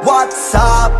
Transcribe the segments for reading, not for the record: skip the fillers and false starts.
What's up?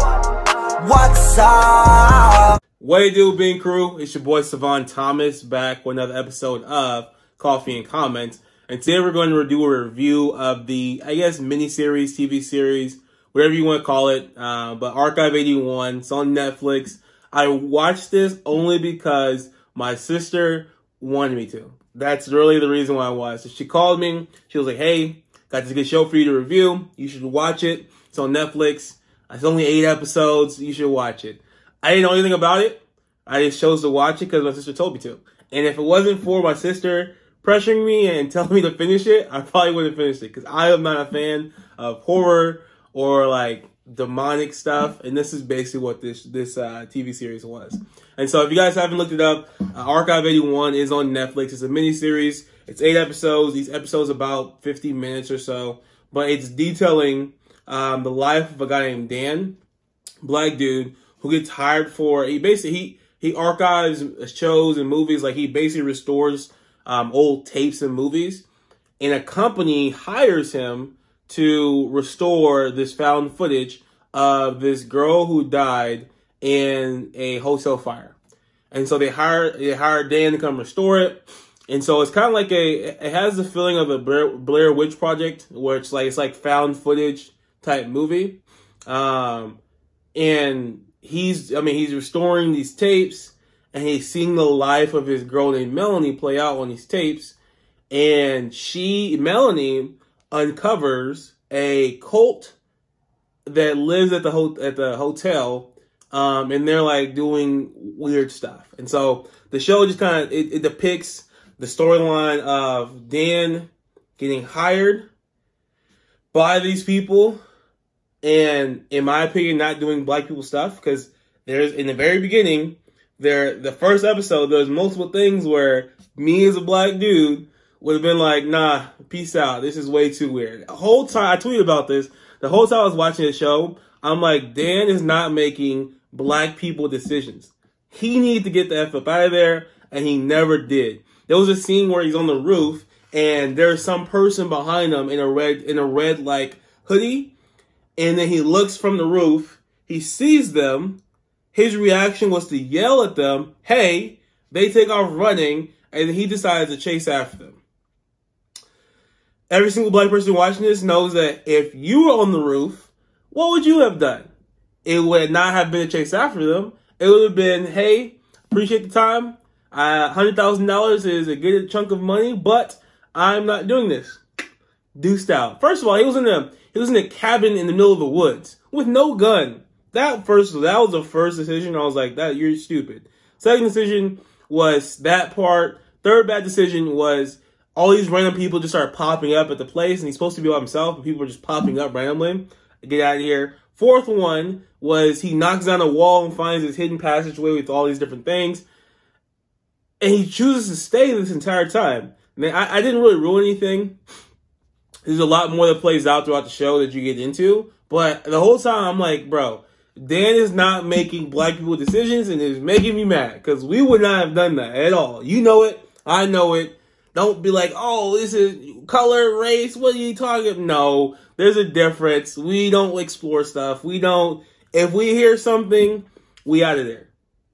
What's up? What it do, Bean Crew? It's your boy Savon Thomas back with another episode of Coffee and Comments. And today we're going to do a review of the, I guess, miniseries, TV series, whatever you want to call it. But Archive 81, it's on Netflix. I watched this only because my sister wanted me to. That's really the reason why I watched it. She called me. She was like, hey, got this good show for you to review. You should watch it. It's on Netflix. It's only 8 episodes. You should watch it. I didn't know anything about it. I just chose to watch it because my sister told me to. And if it wasn't for my sister pressuring me and telling me to finish it, I probably wouldn't have finished it because I am not a fan of horror or like demonic stuff. And this is basically what this TV series was. And so if you guys haven't looked it up, Archive 81 is on Netflix. It's a miniseries. It's 8 episodes. These episodes about 50 minutes or so. But it's detailing the life of a guy named Dan, black dude, who gets hired for, he archives shows and movies, like he basically restores old tapes and movies. And a company hires him to restore this found footage of this girl who died in a hotel fire. And so they hired Dan to come restore it. And so it's kind of like it has the feeling of a Blair Witch Project, where it's like found footage type movie. And he's restoring these tapes, and he's seeing the life of his girl named Melanie play out on these tapes. And Melanie uncovers a cult that lives at the hotel, and they're like doing weird stuff. And so the show just kind of it depicts the storyline of Dan getting hired by these people, and in my opinion, not doing black people stuff, because there's, in the very beginning, the first episode, there's multiple things where me as a black dude would have been like, nah, peace out. This is way too weird. The whole time, I tweeted about this, the whole time I was watching the show, I'm like, Dan is not making black people decisions. He needs to get the F up out of there, and he never did. There was a scene where he's on the roof, and there's some person behind him in a red like hoodie, and then he looks from the roof, he sees them, his reaction was to yell at them, hey, they take off running, and he decides to chase after them. Every single black person watching this knows that if you were on the roof, what would you have done? It would not have been a chase after them. It would have been, hey, appreciate the time. $100,000 is a good chunk of money, but I'm not doing this. Deuced out. First of all, he was in a cabin in the middle of the woods with no gun. That was the first decision. I was like, you're stupid. Second decision was that part. Third bad decision was all these random people just started popping up at the place, and he's supposed to be by himself, and people were just popping up randomly. Get out of here. Fourth one was he knocks down a wall and finds this hidden passageway with all these different things. And he chooses to stay this entire time. I didn't really ruin anything. There's a lot more that plays out throughout the show that you get into. But the whole time, I'm like, bro, Dan is not making black people decisions, and it's making me mad. Because we would not have done that at all. You know it. I know it. Don't be like, oh, this is color, race. What are you talking about? No, there's a difference. We don't explore stuff. We don't. If we hear something, we out of there.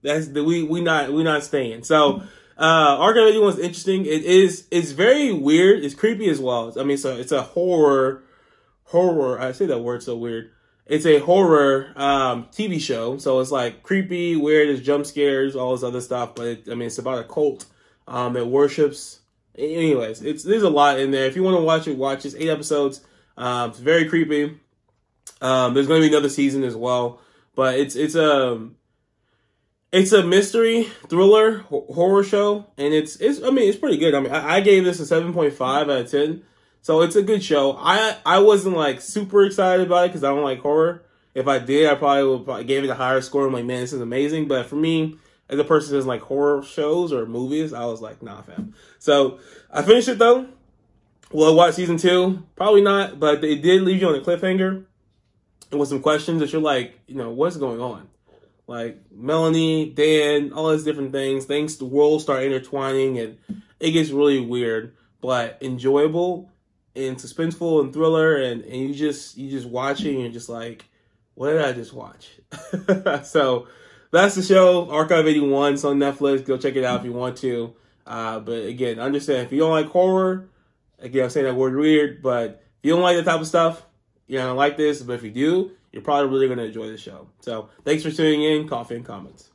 We not staying. So Archive 81 is interesting. It's very weird. It's creepy as well. I mean, so it's a horror. I say that word so weird. It's a horror TV show. So it's like creepy, weird. There's jump scares, all this other stuff. But it's about a cult that worships. Anyways, there's a lot in there. If you want to watch it, watch it. 8 episodes. It's very creepy. There's going to be another season as well. But it's a mystery thriller horror show, and it's pretty good. I mean, I gave this a 7.5 out of 10, so it's a good show. I wasn't like super excited about it because I don't like horror. If I did, I probably would give it a higher score. I'm like, man, this is amazing. But for me, as a person who doesn't like horror shows or movies, I was like, nah, fam. So I finished it though. Will I watch season 2? Probably not, but it did leave you on a cliffhanger and with some questions that you're like, what's going on? Like Melanie, Dan, all these different things. The worlds start intertwining, and it gets really weird, but enjoyable and suspenseful and thriller. And you just watching, and you're just like, what did I just watch? So that's the show, Archive 81. It's on Netflix. Go check it out if you want to. But again, understand, if you don't like horror, again, I'm saying that word weird, but if you don't like that type of stuff, you're going to like this. But if you do, you're probably really going to enjoy the show. So thanks for tuning in. Coffee and comments.